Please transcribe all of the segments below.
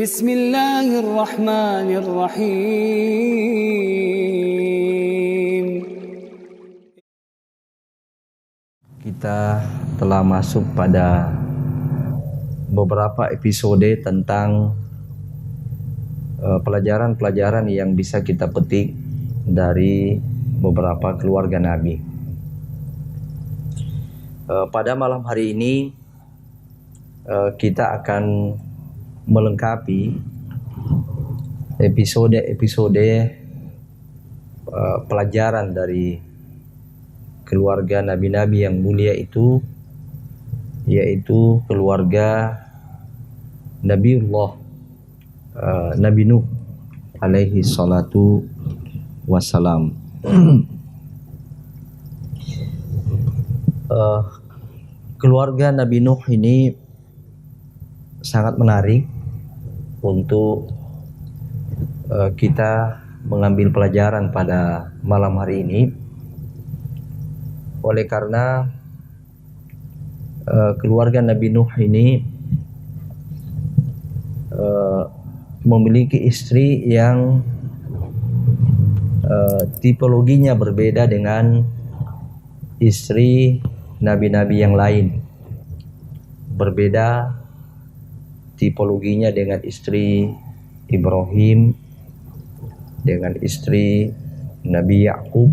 Bismillahirrahmanirrahim. Kita telah masuk pada beberapa episode tentang pelajaran-pelajaran yang bisa kita petik dari beberapa keluarga Nabi. Pada malam hari ini kita akan melengkapi episode-episode pelajaran dari keluarga nabi-nabi yang mulia itu, yaitu keluarga Nabiullah Nabi Nuh alaihi salatu wassalam. Keluarga Nabi Nuh ini sangat menarik untuk kita mengambil pelajaran pada malam hari ini, oleh karena keluarga Nabi Nuh ini memiliki istri yang tipologinya berbeda dengan istri nabi-nabi yang lain. Berbeda tipologinya dengan istri Ibrahim, dengan istri Nabi Yakub.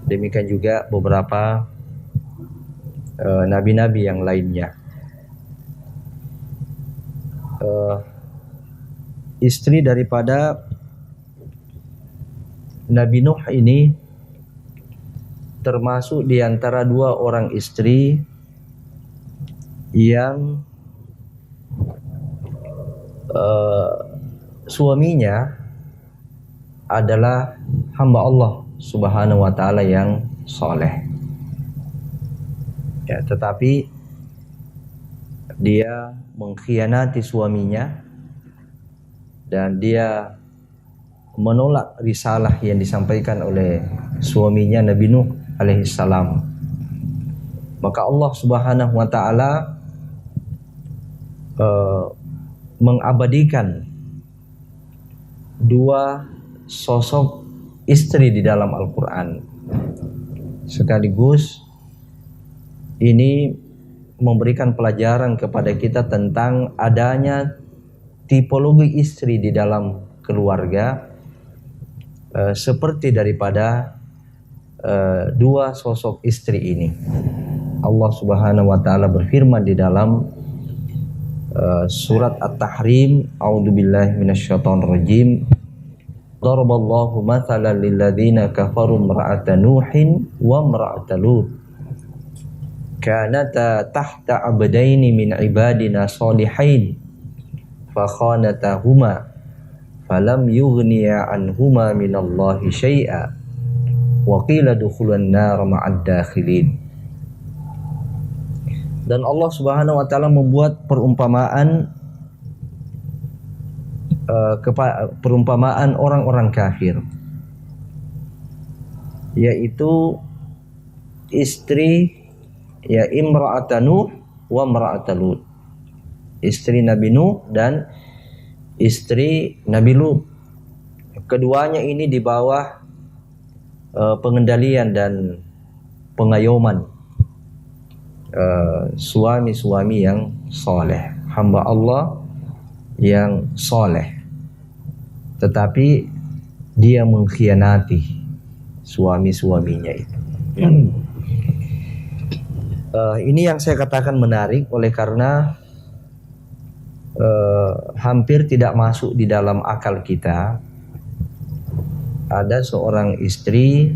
Demikian juga beberapa nabi-nabi yang lainnya. Istri daripada Nabi Nuh ini termasuk di antara dua orang istri yang suaminya adalah hamba Allah Subhanahu wa ta'ala yang soleh. Ya, tetapi dia mengkhianati suaminya dan dia menolak risalah yang disampaikan oleh suaminya Nabi Nuh alaihi salam. Maka Allah Subhanahu wa ta'ala mengabadikan dua sosok istri di dalam Al-Quran. Sekaligus ini memberikan pelajaran kepada kita tentang adanya tipologi istri di dalam keluarga, seperti daripada dua sosok istri ini. Allah Subhanahu wa ta'ala berfirman di dalam surat At-Tahrim, a'udzubillahi minasyaitonir rajim. Daraballahu mathalan lil ladzina kafaru imra'ata Nuhin wa imra'ata Lut. Kanata tahta 'abdaini min ibadina shalihain fa khanatahuma falam yughniya anhuma minallahi syai'a wa qila dukhulan nar ma'ad dakhilin. Dan Allah Subhanahu wa ta'ala membuat perumpamaan orang-orang kafir, yaitu istri imra'ata Nuh wa imra'ata Lut, istri Nabi Nuh dan istri Nabi Lut. Keduanya ini di bawah pengendalian dan pengayoman suami-suami yang soleh, hamba Allah yang soleh, tetapi dia mengkhianati suami-suaminya itu. Ini yang saya katakan menarik, oleh karena hampir tidak masuk di dalam akal kita ada seorang istri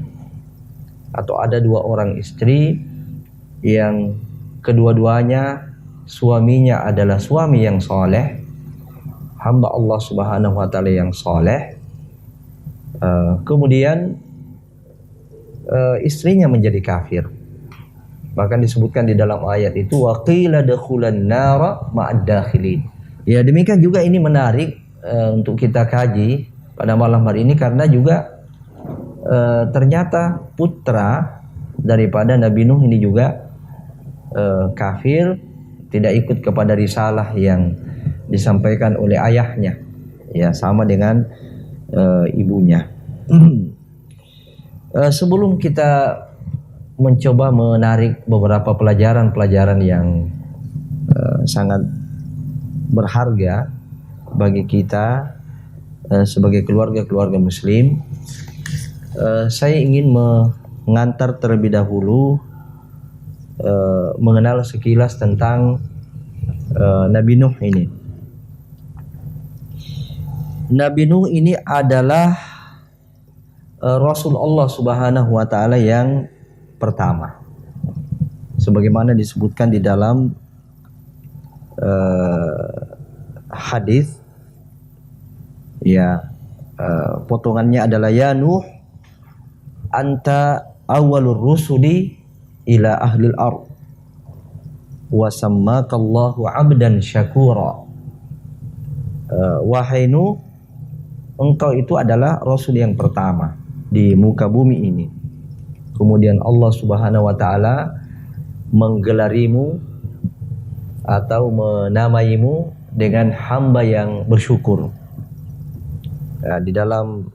atau ada dua orang istri yang kedua-duanya suaminya adalah suami yang soleh, hamba Allah Subhanahu wa ta'ala yang soleh, kemudian istrinya menjadi kafir. Bahkan disebutkan di dalam ayat itu wa qila dakhulan nara ma'ad dakhilin. Ya, demikian juga ini menarik untuk kita kaji pada malam hari ini, karena juga ternyata putra daripada Nabi Nuh ini juga kafir, tidak ikut kepada risalah yang disampaikan oleh ayahnya, ya sama dengan ibunya. Sebelum kita mencoba menarik beberapa pelajaran-pelajaran yang sangat berharga bagi kita sebagai keluarga-keluarga muslim, saya ingin mengantar terlebih dahulu mengenal sekilas tentang Nabi Nuh ini. Nabi Nuh ini adalah Rasul Allah Subhanahu wa taala yang pertama. Sebagaimana disebutkan di dalam hadis, ya, potongannya adalah ya Nuh anta awwalur rusuli ila ahlil ard wa sammakallahu abdan syakura. Wahai Nuh, engkau itu adalah rasul yang pertama di muka bumi ini. Kemudian Allah Subhanahu wa taala menggelarimu atau menamaimu dengan hamba yang bersyukur. Di dalam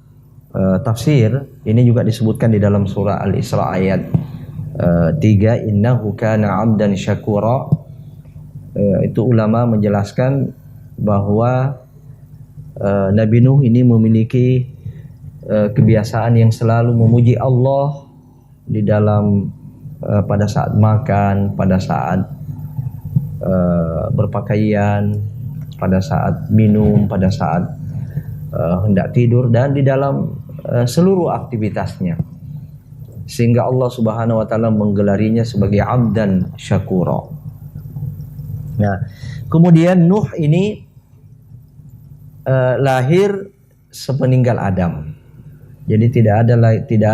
tafsir ini juga disebutkan di dalam surah Al-Isra ayat 3, innahu kana 'abdan syakura. Itu ulama menjelaskan bahwa Nabi Nuh ini memiliki kebiasaan yang selalu memuji Allah di dalam pada saat makan, pada saat berpakaian, pada saat minum, pada saat hendak tidur, dan di dalam seluruh aktivitasnya, sehingga Allah Subhanahu wa taala menggelarinya sebagai abdan syakura. Nah, kemudian Nuh ini lahir sepeninggal Adam. Jadi tidak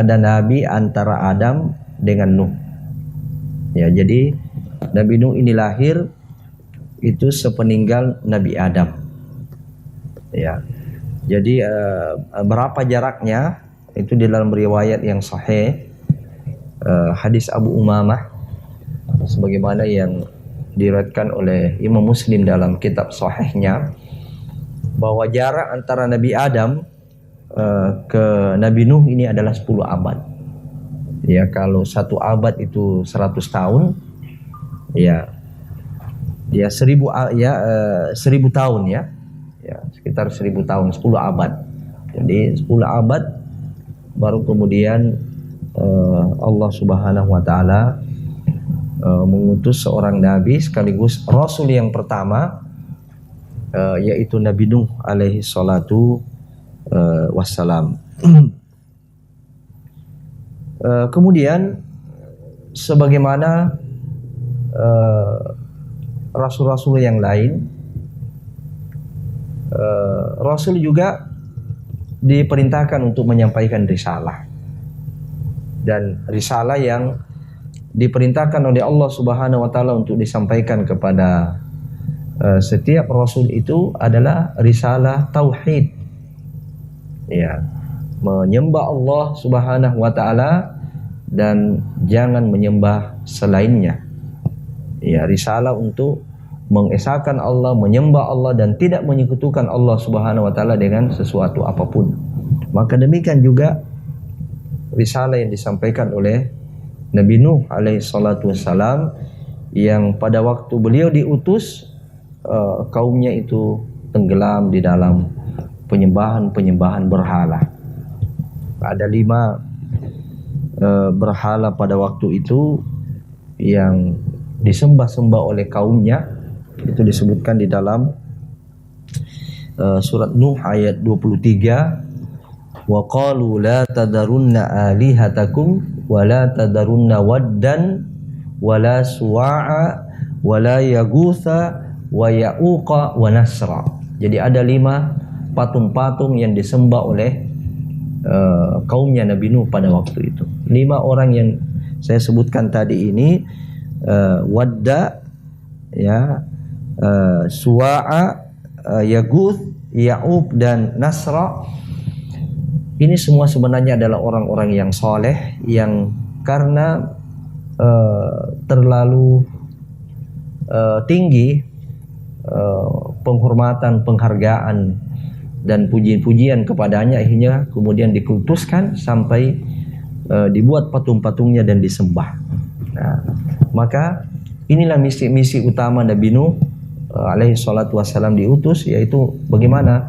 ada nabi antara Adam dengan Nuh. Ya, jadi Nabi Nuh ini lahir itu sepeninggal Nabi Adam. Ya. Jadi berapa jaraknya itu di dalam riwayat yang sahih, hadis Abu Umamah sebagaimana yang diriwayatkan oleh Imam Muslim dalam kitab sahihnya, bahwa jarak antara Nabi Adam ke Nabi Nuh ini adalah 10 abad. Ya, kalau 1 abad itu 100 tahun, ya 1000 tahun, ya sekitar 1000 tahun, 10 abad. Jadi 10 abad baru kemudian Allah Subhanahu wa taala mengutus seorang nabi sekaligus rasul yang pertama, yaitu Nabi Nuh alaihi salatu wassalam. Kemudian sebagaimana rasul-rasul yang lain, rasul juga diperintahkan untuk menyampaikan risalah, dan risalah yang diperintahkan oleh Allah Subhanahu wa taala untuk disampaikan kepada setiap rasul itu adalah risalah tauhid, ya, menyembah Allah Subhanahu wa taala dan jangan menyembah selainnya. Ya, risalah untuk mengesahkan Allah, menyembah Allah dan tidak menyekutukan Allah Subhanahu wa taala dengan sesuatu apapun. Maka demikian juga risalah yang disampaikan oleh Nabi Nuh alaihi salatu wassalam, yang pada waktu beliau diutus kaumnya itu tenggelam di dalam penyembahan berhala. Ada 5 berhala pada waktu itu yang disembah-sembah oleh kaumnya. Itu disebutkan di dalam surat Nuh ayat 23, wa qalu la tadarunna alihatakum wa la tadarunna waddan wa la suwa'a wa la yaghutha wa ya'uqa wa nasra. Jadi ada 5 patung-patung yang disembah oleh kaumnya Nabi Nuh pada waktu itu. 5 orang yang saya sebutkan tadi ini, Wadda, ya, Suwa'a, Yaguth, Ya'ub dan Nasra. Ini semua sebenarnya adalah orang-orang yang soleh, yang karena terlalu tinggi penghormatan, penghargaan dan puji-pujian kepadanya, akhirnya kemudian dikultuskan sampai dibuat patung-patungnya dan disembah. Nah, maka inilah misi utama Nabi Nuh alaihi salatu wassalam diutus, yaitu bagaimana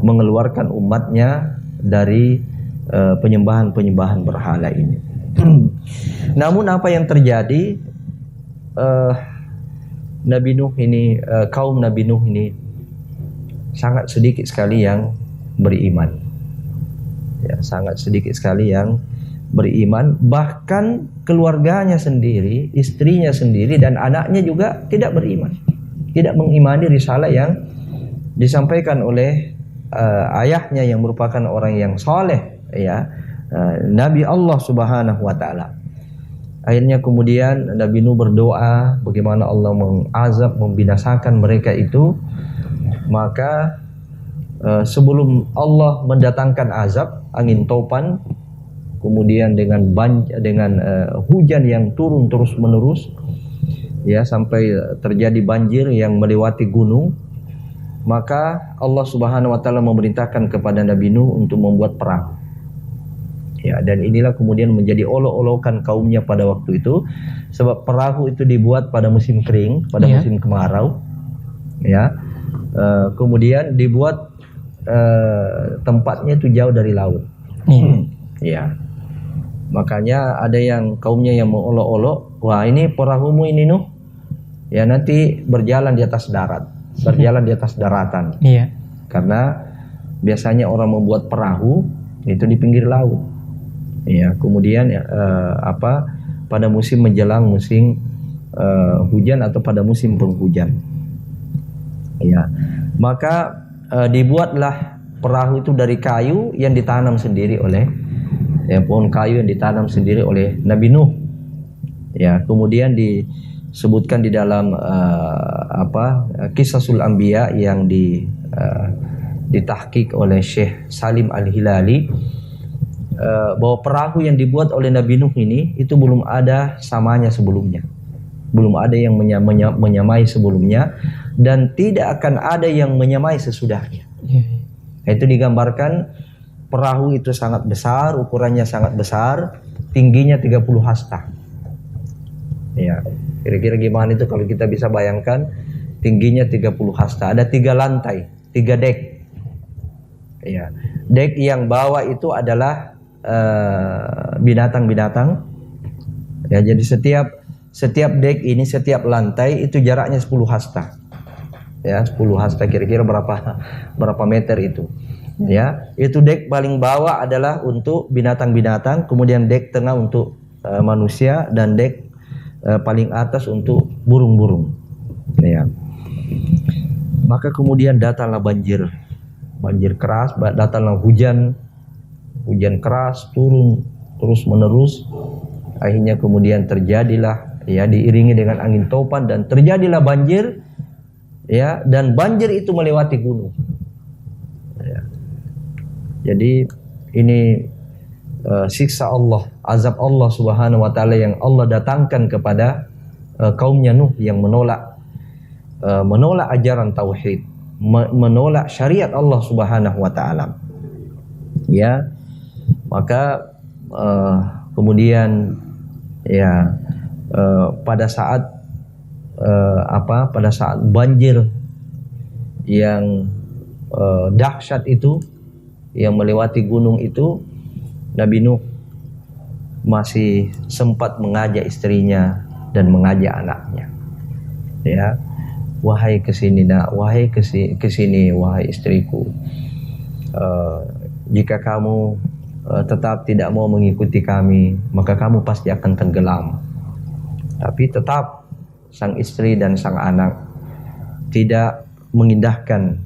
mengeluarkan umatnya dari penyembahan berhala ini. Namun apa yang terjadi, Nabi Nuh ini, kaum Nabi Nuh ini sangat sedikit sekali yang beriman. Ya, sangat sedikit sekali yang beriman, bahkan keluarganya sendiri, istrinya sendiri dan anaknya juga tidak beriman. Tidak mengimani risalah yang disampaikan oleh ayahnya yang merupakan orang yang soleh, ya, Nabi Allah Subhanahu wa taala. Akhirnya kemudian Nabi Nuh berdoa bagaimana Allah mengazab, membinasakan mereka itu. Maka sebelum Allah mendatangkan azab, angin topan, kemudian dengan hujan yang turun terus menerus, ya, sampai terjadi banjir yang melewati gunung, maka Allah Subhanahu wa taala memerintahkan kepada Nabi Nuh untuk membuat perahu. Ya, dan inilah kemudian menjadi olok-olokan kaumnya pada waktu itu, sebab perahu itu dibuat pada musim kering, pada musim kemarau, ya. Kemudian dibuat tempatnya itu jauh dari laut. Ya, makanya ada yang kaumnya yang mengolok-olok, wah ini perahumu ini Nuh, ya nanti berjalan di atas darat, berjalan di atas daratan. Iya. Karena biasanya orang membuat perahu itu di pinggir laut. Ya, kemudian pada musim menjelang musim hujan atau pada musim penghujan. Ya, maka dibuatlah perahu itu dari kayu yang ditanam sendiri oleh, ya, pohon kayu yang ditanam sendiri oleh Nabi Nuh. Ya, kemudian disebutkan di dalam Qisasul Anbiya yang ditahqiq oleh Syekh Salim Al-Hilali, bahwa perahu yang dibuat oleh Nabi Nuh ini itu belum ada samanya sebelumnya. Belum ada yang menyamai sebelumnya, dan tidak akan ada yang menyamai sesudahnya. Itu digambarkan perahu itu sangat besar, ukurannya sangat besar, tingginya 30 hasta. Ya, kira-kira gimana itu kalau kita bisa bayangkan, tingginya 30 hasta, ada 3 lantai, 3 dek. Ya, dek yang bawah itu adalah binatang-binatang. Ya, jadi setiap dek ini, setiap lantai itu jaraknya 10 hasta. Ya, 10 hasta kira-kira berapa meter itu. Ya, itu dek paling bawah adalah untuk binatang-binatang, kemudian dek tengah untuk manusia, dan dek paling atas untuk burung-burung. Ya. Maka kemudian datanglah banjir keras, datanglah hujan keras turun terus menerus. Akhirnya kemudian terjadilah, ya, diiringi dengan angin topan, dan terjadilah banjir, ya, dan banjir itu melewati gunung. Ya. Jadi ini siksa Allah, azab Allah Subhanahu wa taala yang Allah datangkan kepada kaumnya Nuh yang menolak ajaran tauhid, menolak syariat Allah Subhanahu wa taala. Ya, maka kemudian, ya, pada saat banjir yang dahsyat itu yang melewati gunung itu, Nabi Nuh masih sempat mengajak istrinya dan mengajak anaknya. Ya, wahai kesini nak, wahai kesini wahai istriku. Jika kamu tetap tidak mau mengikuti kami, maka kamu pasti akan tenggelam. Tapi tetap sang istri dan sang anak tidak mengindahkan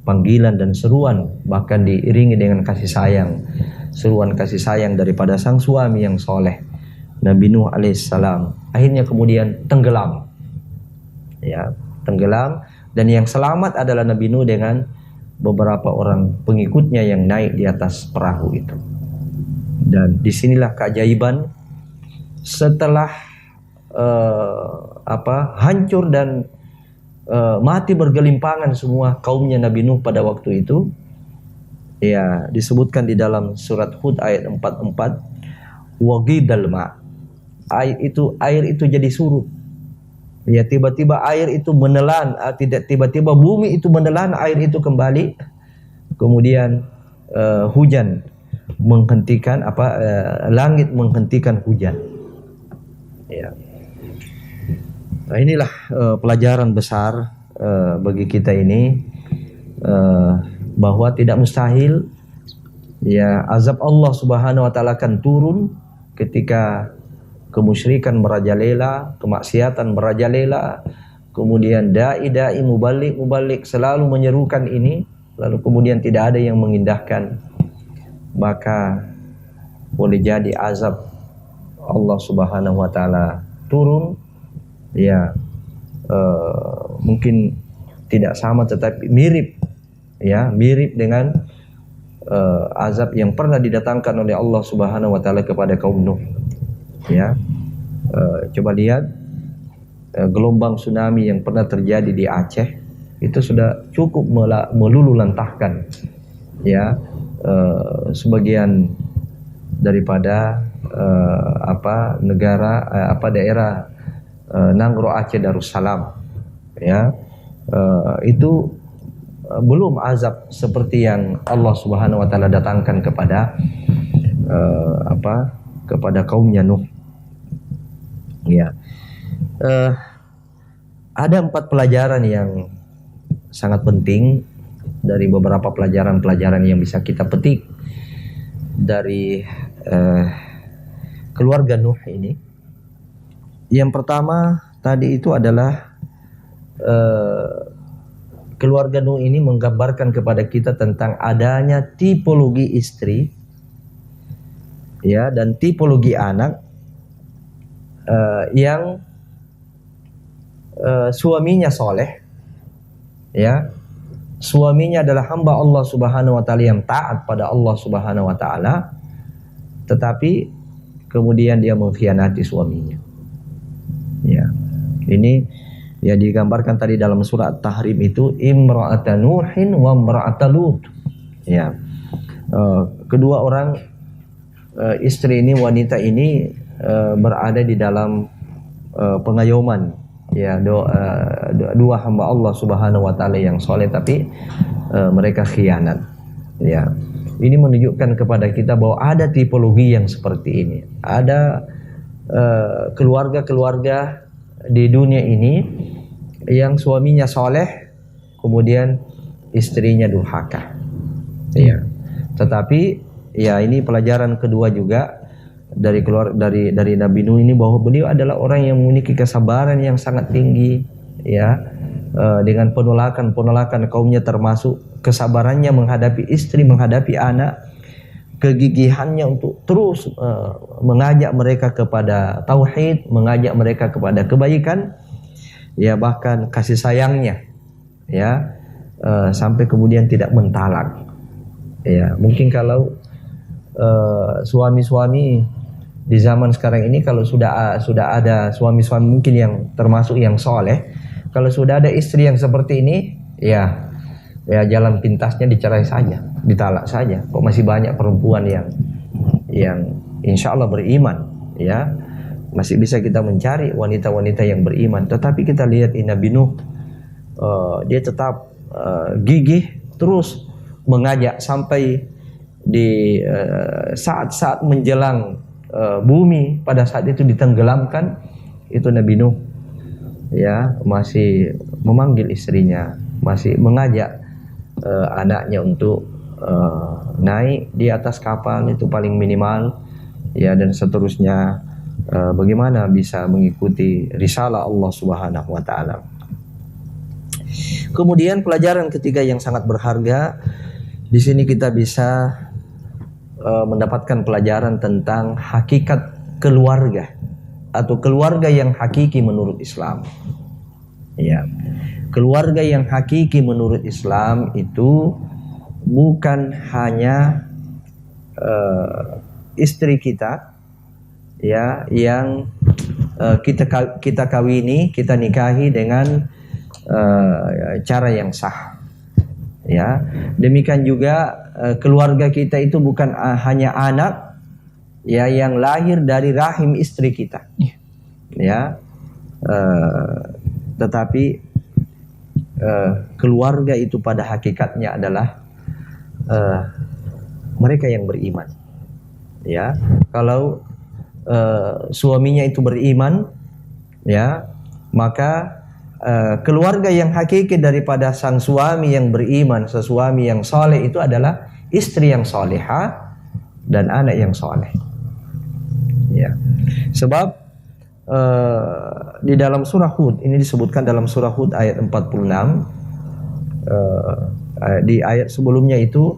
panggilan dan seruan, bahkan diiringi dengan kasih sayang, seruan kasih sayang daripada sang suami yang soleh, Nabi Nuh alaihissalam. Akhirnya kemudian tenggelam, ya, tenggelam, dan yang selamat adalah Nabi Nuh dengan beberapa orang pengikutnya yang naik di atas perahu itu. Dan disinilah keajaiban, setelah hancur dan mati bergelimpangan semua kaumnya Nabi Nuh pada waktu itu. Ya, disebutkan di dalam surat Hud ayat 44, waqidal ma. Air itu jadi surut. Ya, tiba-tiba air itu menelan, tidak tiba-tiba bumi itu menelan air itu kembali. Kemudian hujan menghentikan langit menghentikan hujan. Ya. Nah, inilah pelajaran besar bagi kita ini, bahwa tidak mustahil ya azab Allah Subhanahu wa taala akan turun ketika kemusyrikan merajalela, kemaksiatan merajalela, kemudian dai mubalik selalu menyerukan ini, lalu kemudian tidak ada yang mengindahkan, maka boleh jadi azab Allah Subhanahu wa taala turun ya, mungkin tidak sama tetapi mirip dengan azab yang pernah didatangkan oleh Allah Subhanahu wa taala kepada kaum Nuh. Ya. Coba lihat gelombang tsunami yang pernah terjadi di Aceh, itu sudah cukup melululantahkan ya sebagian daripada daerah Nangro Aceh Darussalam ya. Itu belum azab seperti yang Allah Subhanahu wa taala datangkan kepada kepada kaumnya Nuh. Ya. Ada 4 pelajaran yang sangat penting dari beberapa pelajaran-pelajaran yang bisa kita petik dari keluarga Nuh ini. Yang pertama tadi itu adalah keluarga Nuh ini menggambarkan kepada kita tentang adanya tipologi istri ya dan tipologi anak yang suaminya soleh ya, suaminya adalah hamba Allah Subhanahu wa taala yang taat pada Allah Subhanahu wa taala, tetapi kemudian dia mengkhianati suaminya ya. Ini ya digambarkan tadi dalam surat Tahrim itu imra'ata Nuhin wa imra'ata Lut. Ya. Kedua orang istri ini, wanita ini berada di dalam pengayoman ya dua hamba Allah Subhanahu wa taala yang soleh, tapi mereka khianat. Ya. Ini menunjukkan kepada kita bahwa ada tipologi yang seperti ini. Ada keluarga-keluarga di dunia ini yang suaminya soleh, kemudian istrinya durhaka. Ya. Tetapi ya ini pelajaran kedua juga dari Nabi Nuh ini, bahwa beliau adalah orang yang memiliki kesabaran yang sangat tinggi ya, dengan penolakan kaumnya, termasuk kesabarannya menghadapi istri, menghadapi anak, kegigihannya untuk terus mengajak mereka kepada tauhid, mengajak mereka kepada kebaikan, ya bahkan kasih sayangnya ya sampai kemudian tidak mentalak. Ya, mungkin kalau suami-suami di zaman sekarang ini, kalau sudah ada suami-suami mungkin yang termasuk yang soleh, kalau sudah ada istri yang seperti ini, ya jalan pintasnya dicerai saja, ditalak saja. Kok masih banyak perempuan yang insya Allah beriman, ya masih bisa kita mencari wanita-wanita yang beriman. Tetapi kita lihat Nabi Nuh, dia tetap gigih terus mengajak sampai di saat-saat menjelang bumi pada saat itu ditenggelamkan, itu Nabi Nuh ya masih memanggil istrinya, masih mengajak anaknya untuk naik di atas kapal itu paling minimal ya, dan seterusnya, bagaimana bisa mengikuti risalah Allah Subhanahu wa taala. Kemudian pelajaran ketiga yang sangat berharga di sini, kita bisa mendapatkan pelajaran tentang hakikat keluarga atau keluarga yang hakiki menurut Islam. Ya, keluarga yang hakiki menurut Islam itu bukan hanya istri kita ya yang kita kawini, kita nikahi dengan cara yang sah. Ya, demikian juga keluarga kita itu bukan hanya anak ya yang lahir dari rahim istri kita. Ya, tetapi keluarga itu pada hakikatnya adalah mereka yang beriman. Ya, kalau suaminya itu beriman, ya, maka keluarga yang hakiki daripada sang suami yang beriman, sesuami yang soleh itu adalah istri yang solehah dan anak yang soleh. Ya, sebab di dalam surah Hud ini disebutkan dalam surah Hud ayat 46, di ayat sebelumnya itu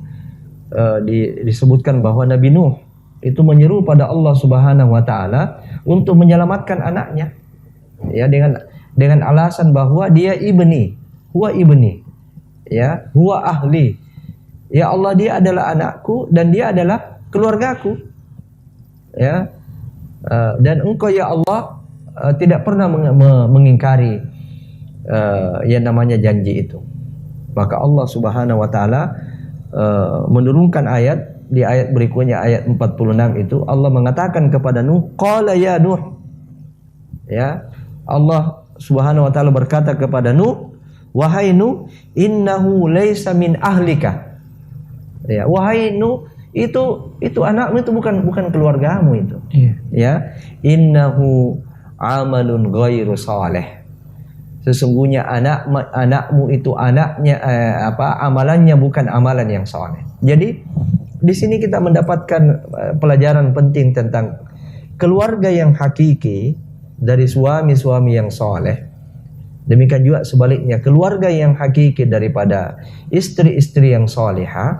disebutkan bahwa Nabi Nuh itu menyeru pada Allah Subhanahu wa taala untuk menyelamatkan anaknya. Ya, dengan alasan bahwa dia huwa ibni, ya, huwa ahli. Ya Allah, dia adalah anakku dan dia adalah keluargaku. Ya, dan engkau ya Allah tidak pernah mengingkari yang namanya janji itu. Maka Allah Subhanahu wa taala menurunkan ayat di ayat berikutnya, ayat 46 itu Allah mengatakan kepada Nuh, qala ya Nuh. Ya, Allah Subhanahu wa taala berkata kepada Nuh, wahai Nuh, innahu laisa min ahlika. Ya, wahai Nuh, itu anakmu itu bukan keluargamu itu. Ya, innahu amalun ghairu saleh. Sesungguhnya anakmu itu amalannya bukan amalan yang saleh. Jadi di sini kita mendapatkan pelajaran penting tentang keluarga yang hakiki dari suami-suami yang soleh. Demikian juga sebaliknya, keluarga yang hakiki daripada istri-istri yang soleha,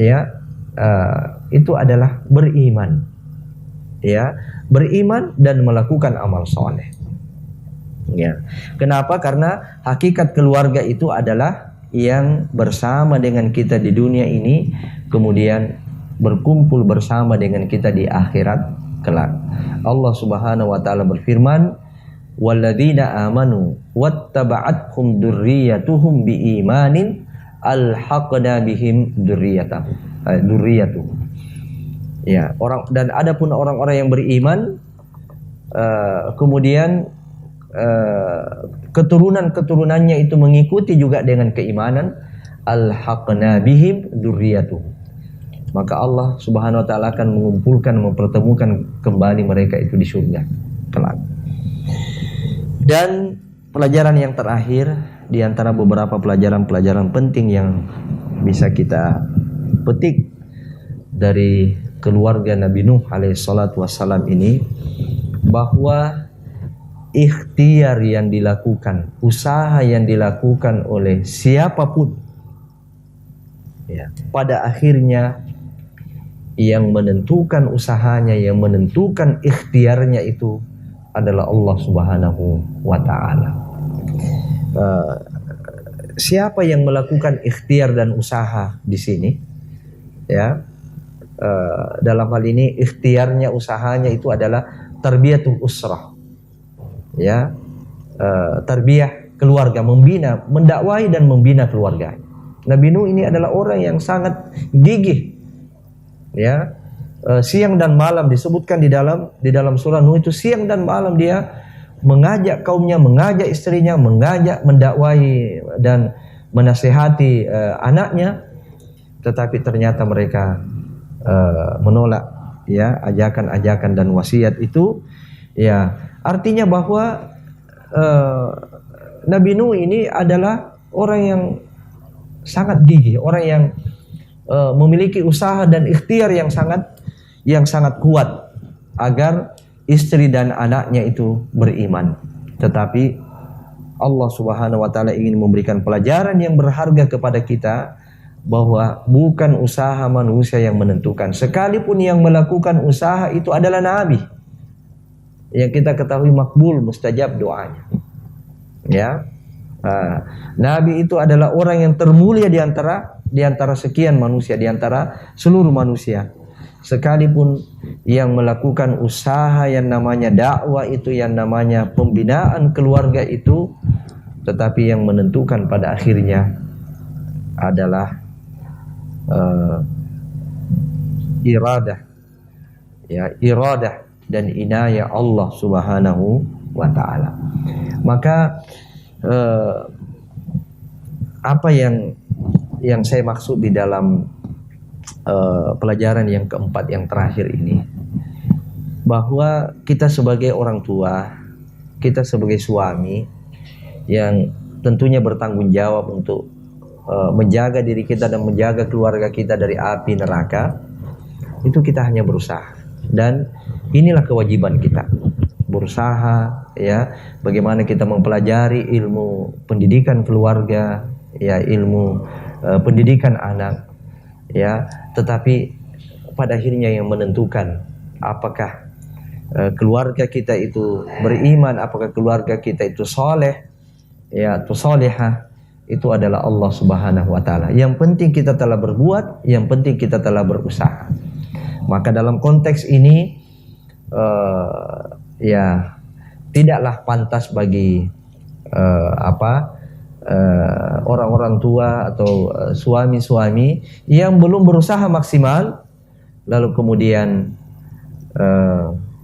ya, itu adalah beriman, ya, beriman dan melakukan amal soleh. Ya, kenapa? Karena hakikat keluarga itu adalah yang bersama dengan kita di dunia ini, kemudian berkumpul bersama dengan kita di akhirat kelak. Allah Subhanahu wa taala berfirman, walladzina amanu wattaba'athum dzurriyyatuhum biimanin alhaqna bihim dzurriyyatuhum. Ya, dan adapun orang-orang yang beriman kemudian keturunan-keturunannya itu mengikuti juga dengan keimanan, alhaqna bihim dzurriyyatuhum. Maka Allah Subhanahu wa taala akan mengumpulkan, mempertemukan kembali mereka itu di surga kelak. Dan pelajaran yang terakhir di antara beberapa pelajaran-pelajaran penting yang bisa kita petik dari keluarga Nabi Nuh alaihi salatu wassalam ini, bahwa ikhtiar yang dilakukan, usaha yang dilakukan oleh siapapun, ya, pada akhirnya yang menentukan usahanya, yang menentukan ikhtiarnya itu adalah Allah Subhanahu wa taala. Siapa yang melakukan ikhtiar dan usaha di sini? Ya, dalam hal ini ikhtiarnya, usahanya itu adalah tarbiyatul usrah. Ya, tarbiyah keluarga, membina, mendakwai dan membina keluarga. Nabi Nuh ini adalah orang yang sangat gigih. Ya, siang dan malam disebutkan di dalam surah Nuh itu, siang dan malam dia mengajak kaumnya, mengajak istrinya, mengajak, mendakwai dan menasihati anaknya, tetapi ternyata mereka menolak, ya, ajakan-ajakan dan wasiat itu. Ya, artinya bahwa Nabi Nuh ini adalah orang yang sangat gigih, orang yang memiliki usaha dan ikhtiar yang sangat kuat agar istri dan anaknya itu beriman. Tetapi Allah Subhanahu wa taala ingin memberikan pelajaran yang berharga kepada kita, bahwa bukan usaha manusia yang menentukan. Sekalipun yang melakukan usaha itu adalah nabi, yang kita ketahui makbul, mustajab doanya. Ya, nabi itu adalah orang yang termulia di antara sekian manusia, di antara seluruh manusia. Sekalipun yang melakukan usaha yang namanya dakwah itu, yang namanya pembinaan keluarga itu, tetapi yang menentukan pada akhirnya adalah iradah, ya, iradah dan inayah Allah Subhanahu wa taala. Maka apa yang saya maksud di dalam pelajaran yang keempat yang terakhir ini, bahwa kita sebagai orang tua, kita sebagai suami yang tentunya bertanggung jawab untuk menjaga diri kita dan menjaga keluarga kita dari api neraka, itu kita hanya berusaha, dan inilah kewajiban kita, berusaha, ya, bagaimana kita mempelajari ilmu pendidikan keluarga, ya, ilmu pendidikan anak, ya, tetapi pada akhirnya yang menentukan apakah keluarga kita itu beriman, apakah keluarga kita itu soleh, ya, atau solehah, itu adalah Allah Subhanahu wa taala. Yang penting kita telah berbuat, yang penting kita telah berusaha. Maka dalam konteks ini ya, tidaklah pantas bagi orang-orang tua atau suami-suami yang belum berusaha maksimal lalu kemudian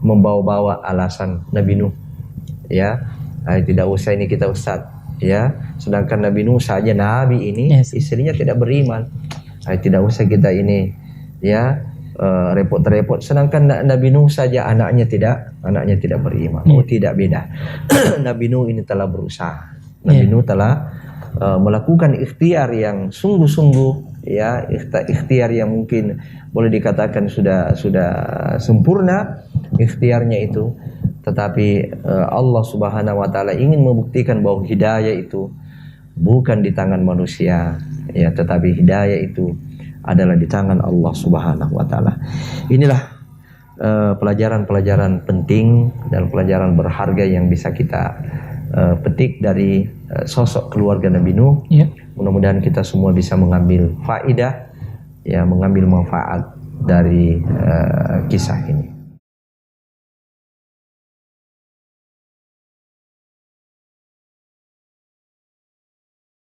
membawa-bawa alasan Nabi Nuh, ya, tidak usah ini kita ustaz, ya, sedangkan Nabi Nuh saja nabi ini, yes, istrinya tidak beriman, tidak usah kita ini, ya, repot-repot, sedangkan Nabi Nuh saja anaknya tidak beriman. Oh, tidak, beda. Nabi Nuh ini telah berusaha, Nabi Nuh telah melakukan ikhtiar yang sungguh-sungguh, ya, ikhtiar yang mungkin boleh dikatakan sudah sempurna ikhtiarnya itu, tetapi Allah Subhanahu wa taala ingin membuktikan bahwa hidayah itu bukan di tangan manusia, ya, tetapi hidayah itu adalah di tangan Allah Subhanahu wa taala. Inilah pelajaran-pelajaran penting dan pelajaran berharga yang bisa kita petik dari sosok keluarga Nabi Nuh. Mudah-mudahan kita semua bisa mengambil faidah, ya, mengambil manfaat dari kisah ini.